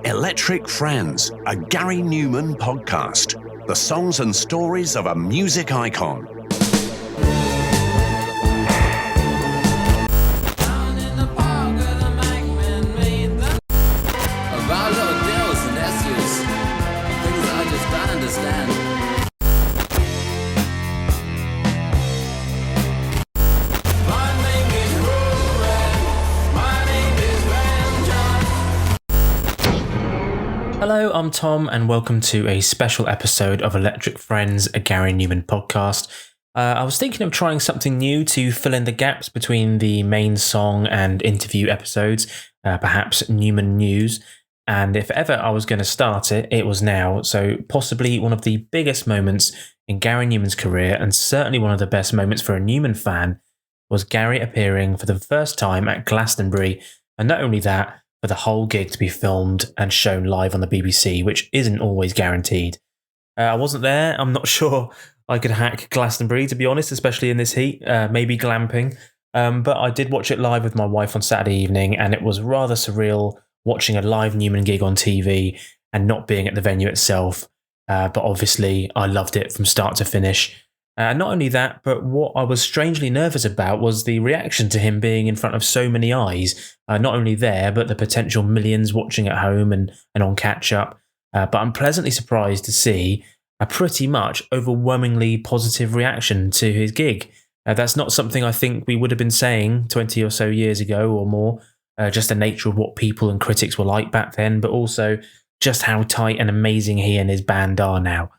Electric Friends, a Gary Numan podcast. The songs and stories of a music icon. Hello, I'm Tom, and welcome to a special episode of Electric Friends, a Gary Numan podcast. I was thinking of trying something new to fill in the gaps between the main song and interview episodes, perhaps Numan News. And if ever I was going to start it, it was now. So possibly one of the biggest moments in Gary Numan's career, and certainly one of the best moments for a Numan fan, was Gary appearing for the first time at Glastonbury. And not only that, for the whole gig to be filmed and shown live on the BBC, which isn't always guaranteed. I wasn't there. I'm not sure I could hack Glastonbury, to be honest, especially in this heat. Maybe glamping. But I did watch it live with my wife on Saturday evening, and it was rather surreal watching a live Numan gig on TV and not being at the venue itself. But obviously, I loved it from start to finish. Not only that, but what I was strangely nervous about was the reaction to him being in front of so many eyes, not only there, but the potential millions watching at home and on catch-up. But I'm pleasantly surprised to see a pretty much overwhelmingly positive reaction to his gig. That's not something I think we would have been saying 20 or so years ago or more, just the nature of what people and critics were like back then, but also just how tight and amazing he and his band are now.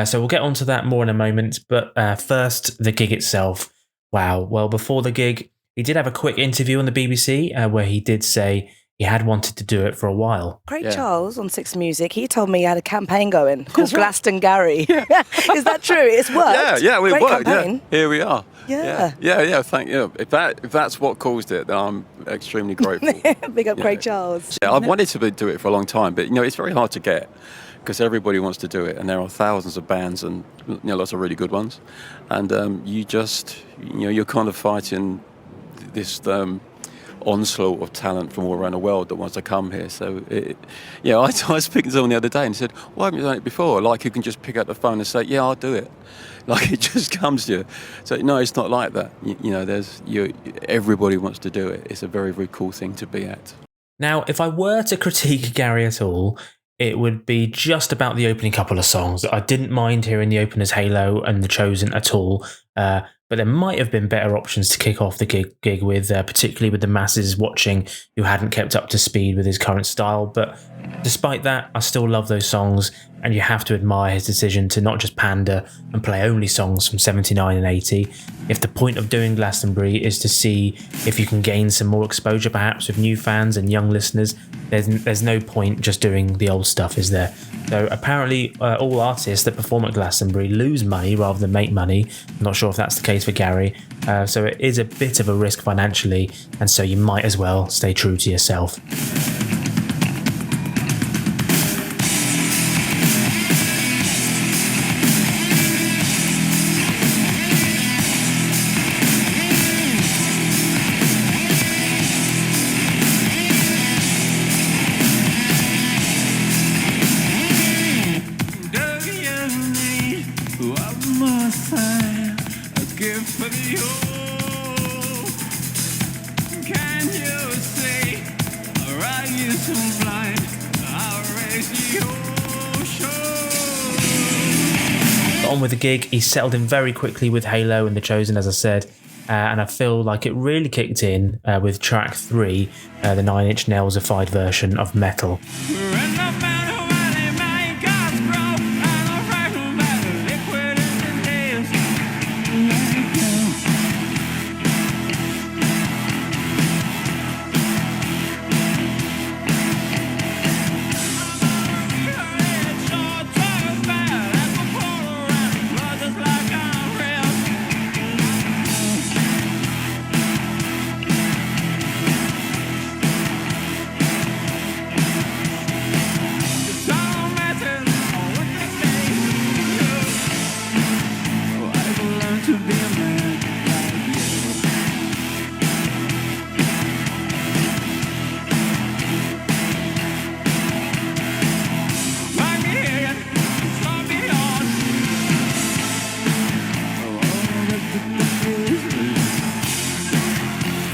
So we'll get onto that more in a moment, but first, the gig itself. Wow. Well, before the gig, he did have a quick interview on the BBC where he did say he had wanted to do it for a while. Craig Charles on Six Music, he told me he had a campaign going called Glastonbury. Yeah. Is that true? It's worked? Yeah, we Great worked. Campaign. Yeah. Here we are. Yeah. Thank you. If that's what caused it, then I'm extremely grateful. Big up Craig Charles. Yeah, I've wanted to do it for a long time, but it's very hard to get, because everybody wants to do it, and there are thousands of bands and lots of really good ones, and you're kind of fighting this onslaught of talent from all around the world that wants to come here. So I was speaking to someone the other day and said, "Why haven't you done it before? Like, you can just pick up the phone and say, yeah, I'll do it." Like, it just comes to you. So no, it's not like that. Everybody wants to do it. It's a very, very cool thing to be at. Now, if I were to critique Gary at all, it would be just about the opening couple of songs. I didn't mind hearing the openers Halo and The Chosen at all, but there might have been better options to kick off the gig with, particularly with the masses watching who hadn't kept up to speed with his current style. But despite that, I still love those songs, and you have to admire his decision to not just pander and play only songs from 79 and 80. If the point of doing Glastonbury is to see if you can gain some more exposure perhaps with new fans and young listeners, there's no point just doing the old stuff, is there? So apparently all artists that perform at Glastonbury lose money rather than make money. I'm not sure if that's the case for Gary. So it is a bit of a risk financially, and so you might as well stay true to yourself. On with the gig, he settled in very quickly with Halo and The Chosen, as I said, and I feel like it really kicked in with track 3, the 9 Inch Nails-ified version of Metal.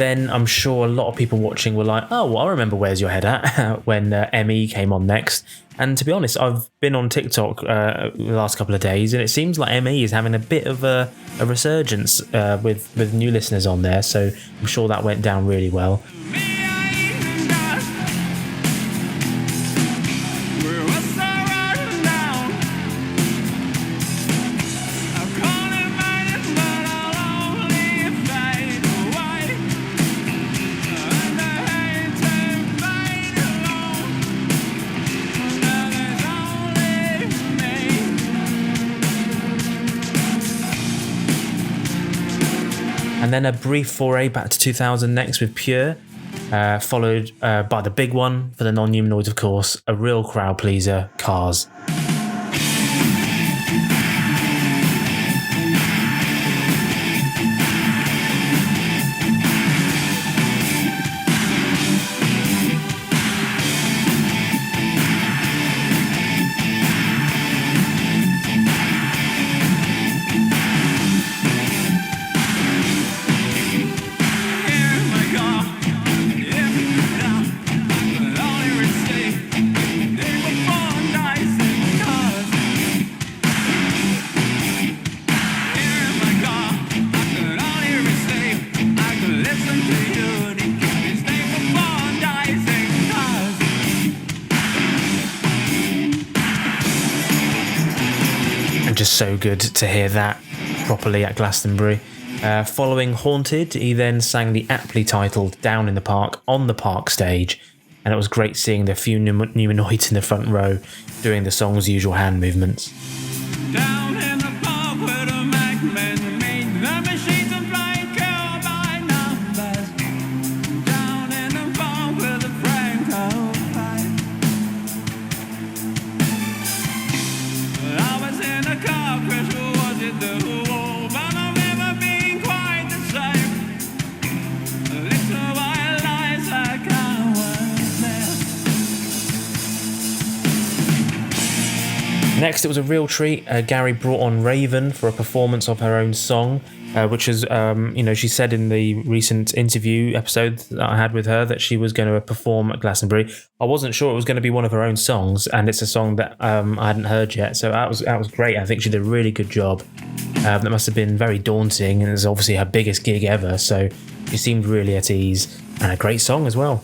then I'm sure a lot of people watching were like, oh, well, I remember Where's Your Head At when ME came on next. And to be honest, I've been on TikTok the last couple of days, and it seems like ME is having a bit of a resurgence with new listeners on there. So I'm sure that went down really well. And then a brief foray back to 2000 next with Pure, followed by the big one for the non-humanoids, of course, a real crowd pleaser, Cars. Just so good to hear that properly at Glastonbury. Following Haunted, he then sang the aptly titled Down in the Park on the Park stage, and it was great seeing the few humanoids in the front row doing the song's usual hand movements. Down in the park where the Macmen made the machines and flying kill by numbers. Down in the park where the Franco fight. I was in a car crash, who was it the wall? But I've never been quite the same. Little white lies like I was there. Next, it was a real treat. Gary brought on Raven for a performance of her own song, which is, she said in the recent interview episode that I had with her that she was going to perform at Glastonbury. I wasn't sure it was going to be one of her own songs, and it's a song that I hadn't heard yet, so that was great. I think she did a really good job. That must have been very daunting, and it's obviously her biggest gig ever, so she seemed really at ease, and a great song as well.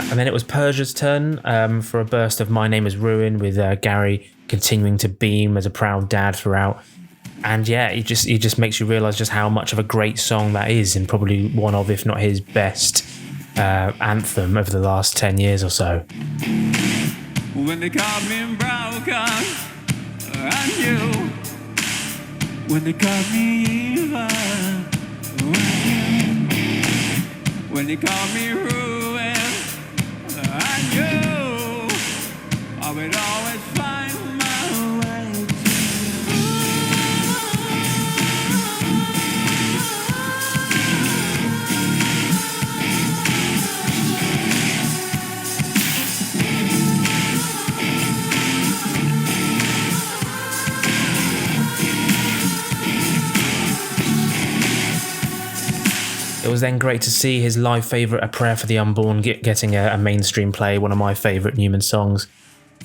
And then it was Persia's turn for a burst of My Name Is Ruin, with Gary continuing to beam as a proud dad throughout. And yeah, it just makes you realise just how much of a great song that is, and probably one of, if not his best anthem over the last 10 years or so. When they called me broken, I knew. When they called me evil, I knew. When they called me ruin, I knew I would always find my way It was then great to see his live favourite, A Prayer for the Unborn, getting a mainstream play, one of my favourite Numan songs,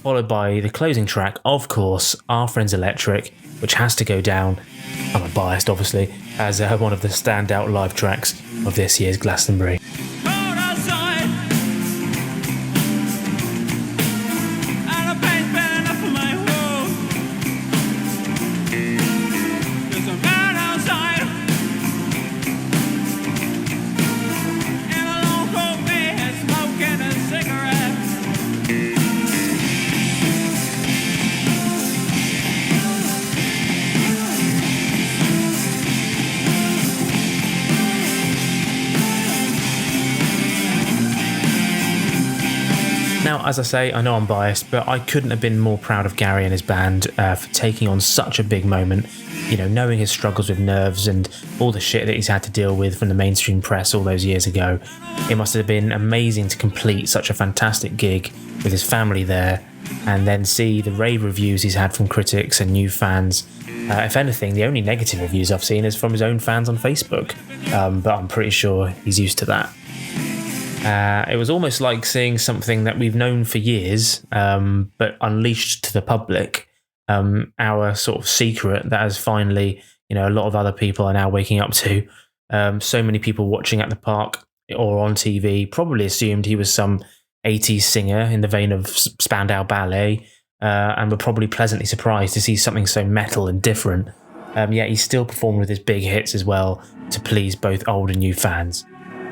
followed by the closing track, of course, Our Friends Electric, which has to go down, I'm biased obviously, as one of the standout live tracks of this year's Glastonbury. as I say, I know I'm biased, but I couldn't have been more proud of Gary and his band for taking on such a big moment. You know, knowing his struggles with nerves and all the shit that he's had to deal with from the mainstream press all those years ago. It must have been amazing to complete such a fantastic gig with his family there, and then see the rave reviews he's had from critics and new fans. If anything, the only negative reviews I've seen is from his own fans on Facebook, but I'm pretty sure he's used to that. It was almost like seeing something that we've known for years, but unleashed to the public. Our sort of secret that has finally, you know, a lot of other people are now waking up to. So many people watching at the park or on TV probably assumed he was some 80s singer in the vein of Spandau Ballet, and were probably pleasantly surprised to see something so metal and different. Yet he still performed with his big hits as well to please both old and new fans.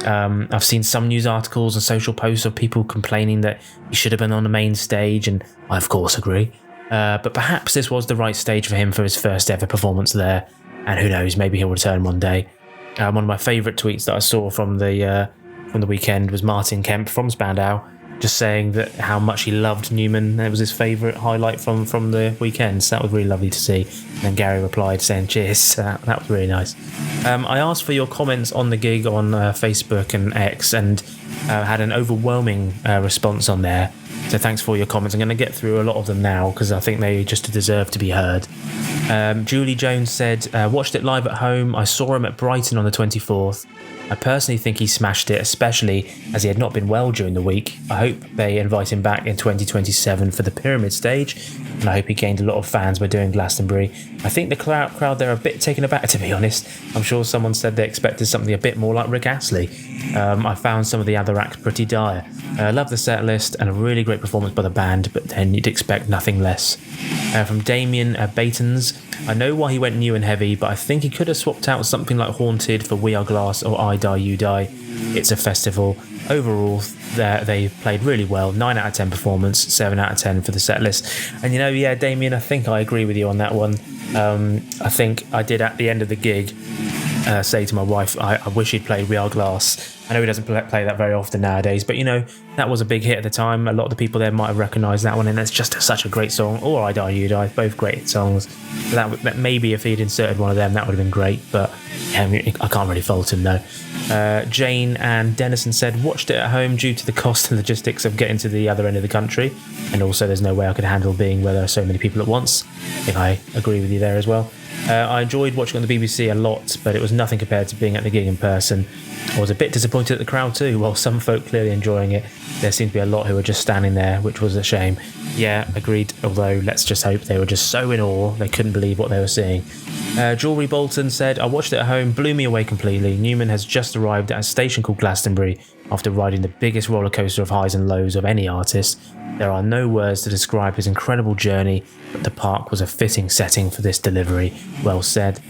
I've seen some news articles and social posts of people complaining that he should have been on the main stage, and I of course agree. But perhaps this was the right stage for him for his first ever performance there, and who knows, maybe he'll return one day. One of my favourite tweets that I saw from the weekend was Martin Kemp from Spandau, just saying that how much he loved Numan. It was his favourite highlight from the weekend, so that was really lovely to see. And then Gary replied saying cheers. That was really nice. I asked for your comments on the gig on Facebook and X, and had an overwhelming response on there. So thanks for your comments. I'm going to get through a lot of them now because I think they just deserve to be heard. Julie Jones said, watched it live at home. I saw him at Brighton on the 24th. I personally think he smashed it, especially as he had not been well during the week. I hope they invite him back in 2027 for the Pyramid stage, and I hope he gained a lot of fans by doing Glastonbury. I think the crowd there are a bit taken aback, to be honest. I'm sure someone said they expected something a bit more like Rick Astley. I found some of the other acts pretty dire. I love the set list and a really great performance by the band, but then you'd expect nothing less. From Damien Batons, I know why he went new and heavy, but I think he could have swapped out something like Haunted for We Are Glass or I Die You Die. It's a festival. Overall, they played really well. 9 out of 10 performance, 7 out of 10 for the set list. And you know, yeah, Damien, I think I agree with you on that one. I think I did at the end of the gig say to my wife, I wish he'd played We Are Glass. I know he doesn't play that very often nowadays, but you know, that was a big hit at the time. A lot of the people there might have recognised that one, and it's just such a great song. Or I Die You Die, both great songs. That maybe if he'd inserted one of them, that would have been great, but yeah, I can't really fault him though. Jane and Dennison said, watched it at home due to the cost and logistics of getting to the other end of the country, and also there's no way I could handle being where there are so many people at once. I think I agree with you there as well. I enjoyed watching on the BBC a lot, but it was nothing compared to being at the gig in person. I was a bit disappointed at the crowd too. While some folk clearly enjoying it, there seemed to be a lot who were just standing there, which was a shame. Yeah, agreed, although let's just hope they were just so in awe they couldn't believe what they were seeing. Jewelry Bolton said, I watched it at home, blew me away completely. Numan has just arrived at a station called Glastonbury after riding the biggest roller coaster of highs and lows of any artist. There are no words to describe his incredible journey, but the park was a fitting setting for this delivery. Well said.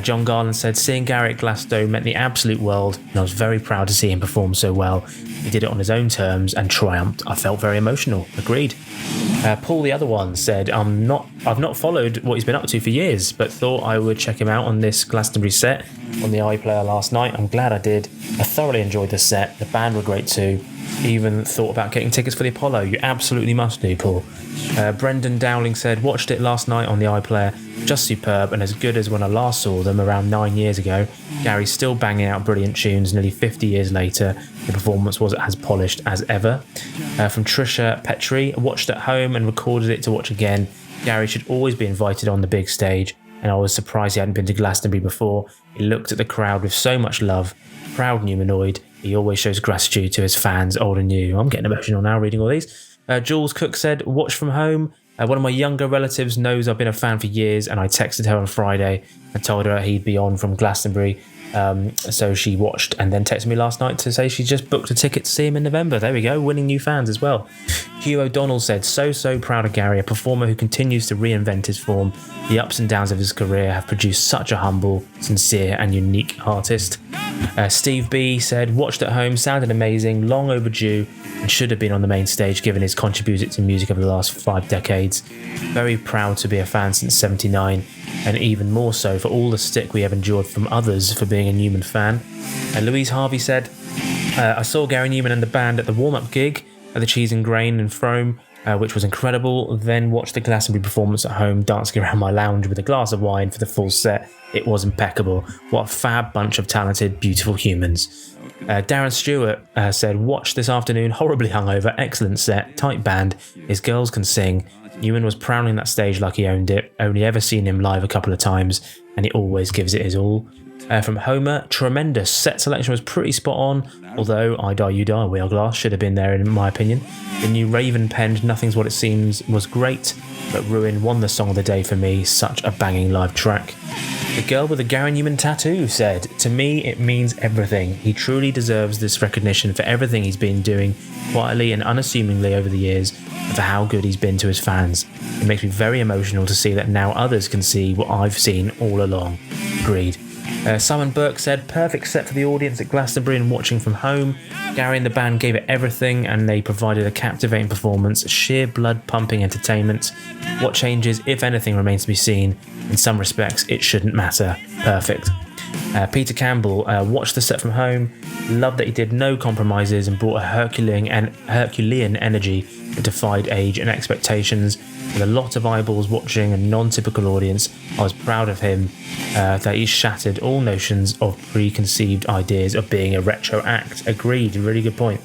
John Garland said, seeing Gary at Glasgow meant the absolute world, and I was very proud to see him perform so well. He did it on his own terms and triumphed. I felt very emotional. Agreed. Paul, the other one, said, I've not followed what he's been up to for years, but thought I would check him out on this Glastonbury set on the iPlayer last night. I'm glad I did. I thoroughly enjoyed the set. The band were great too. Even thought about getting tickets for the Apollo. You absolutely must do, Paul. Brendan Dowling said, watched it last night on the iPlayer. Just superb and as good as when I last saw them around 9 years ago. Gary's still banging out brilliant tunes nearly 50 years later. The performance was as polished as ever. From Trisha Petrie, watched at home and recorded it to watch again. Gary should always be invited on the big stage, and I was surprised he hadn't been to Glastonbury before. He looked at the crowd with so much love. Proud Numanoid. He always shows gratitude to his fans, old and new. I'm getting emotional now reading all these. Jules Cook said, watch from home. One of my younger relatives knows I've been a fan for years, and I texted her on Friday and told her he'd be on from Glastonbury. So she watched and then texted me last night to say she just booked a ticket to see him in November. There we go, winning new fans as well. Hugh O'Donnell said, so proud of Gary, a performer who continues to reinvent his form. The ups and downs of his career have produced such a humble, sincere and unique artist. Steve B said, watched at home, sounded amazing, long overdue, and should have been on the main stage given his contribution to music over the last 5 decades. Very proud to be a fan since 79, and even more so for all the stick we have endured from others for being a Numan fan. Louise Harvey said, I saw Gary Numan and the band at the warm-up gig. at the Cheese and Grain in Frome, which was incredible. Then watched the Glastonbury performance at home, dancing around my lounge with a glass of wine for the full set. It was impeccable. What a fab bunch of talented, beautiful humans. Darren Stewart said, watch this afternoon, horribly hungover, excellent set, tight band, his girls can sing. Numan was prowling that stage like he owned it, only ever seen him live a couple of times, and he always gives it his all. From Homer, tremendous. Set selection was pretty spot on, although I Die You Die, Wheelglass should have been there in my opinion. The new Raven penned Nothing's What It Seems was great, but Ruin won the song of the day for me, such a banging live track. The girl with the Gary Numan tattoo said, to me it means everything. He truly deserves this recognition for everything he's been doing quietly and unassumingly over the years, and for how good he's been to his fans. It makes me very emotional to see that now others can see what I've seen all along. Agreed. Simon Burke said, perfect set for the audience at Glastonbury and watching from home. Gary and the band gave it everything and they provided a captivating performance, sheer blood-pumping entertainment. What changes, if anything, remains to be seen. In some respects, it shouldn't matter. Perfect. Peter Campbell watched the set from home, loved that he did no compromises and brought a Herculean energy that defied age and expectations. With a lot of eyeballs watching a non-typical audience, I was proud of him that he shattered all notions of preconceived ideas of being a retro act. Agreed, really good point.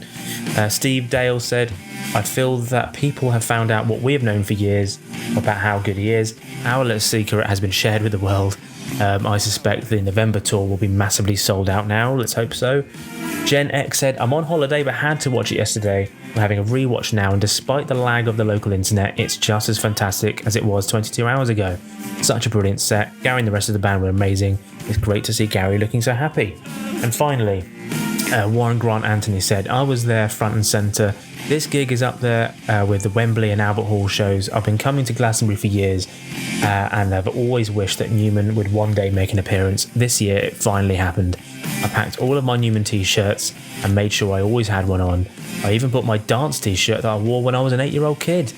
Steve Dale said, I feel that people have found out what we have known for years about how good he is. Our little secret has been shared with the world. I suspect the November tour will be massively sold out now. Let's hope so. Gen X said, I'm on holiday but had to watch it yesterday. We're having a rewatch now, and despite the lag of the local internet, it's just as fantastic as it was 22 hours ago. Such a brilliant set. Gary and the rest of the band were amazing. It's great to see Gary looking so happy. And finally, Warren Grant Anthony said, I was there front and centre. This gig is up there with the Wembley and Albert Hall shows. I've been coming to Glastonbury for years and I've always wished that Numan would one day make an appearance. This year it finally happened. I packed all of my Numan t-shirts and made sure I always had one on. I even bought my dance t-shirt that I wore when I was an 8-year-old kid.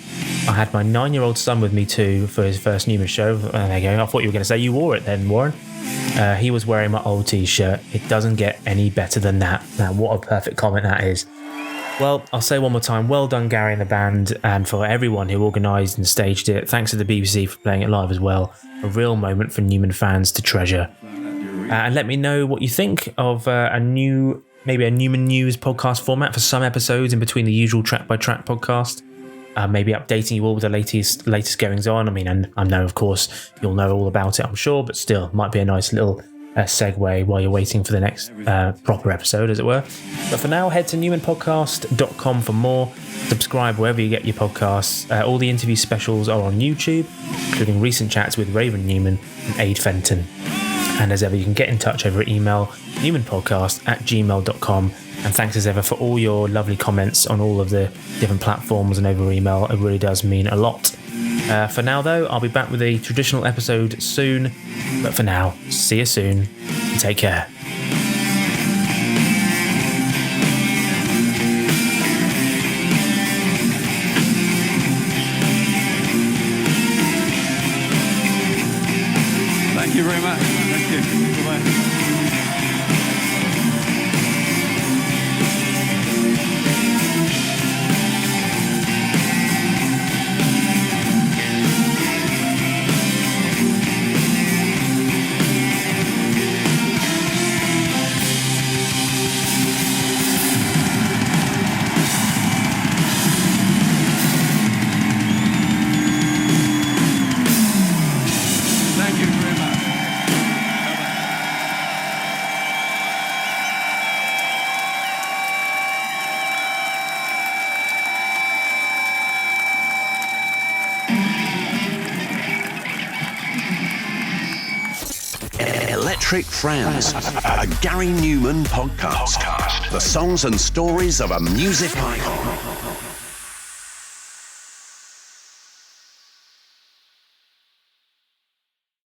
I had my 9-year-old son with me too for his first Numan show. There you go. I thought you were going to say you wore it then, Warren. He was wearing my old t-shirt. It doesn't get any better than that. Now, what a perfect comment that is. Well, I'll say one more time, well done Gary and the band, and for everyone who organised and staged it. Thanks to the BBC for playing it live as well. A real moment for Numan fans to treasure. And let me know what you think of maybe a Numan News podcast format for some episodes in between the usual track-by-track podcast. Maybe updating you all with the latest goings on. I mean, and I know, of course, you'll know all about it, I'm sure, but still, might be a nice little segue while you're waiting for the next proper episode, as it were. But for now, head to newmanpodcast.com for more. Subscribe wherever you get your podcasts. All the interview specials are on YouTube, including recent chats with Raven Numan and Aid Fenton. And as ever, you can get in touch over email, newmanpodcast@gmail.com. And thanks as ever for all your lovely comments on all of the different platforms and over email. It really does mean a lot. For now, though, I'll be back with a traditional episode soon. But for now, see you soon. Take care. Thank you very much. Thank you. Bye-bye. Electric Friends, a Gary Numan podcast. The songs and stories of a music icon.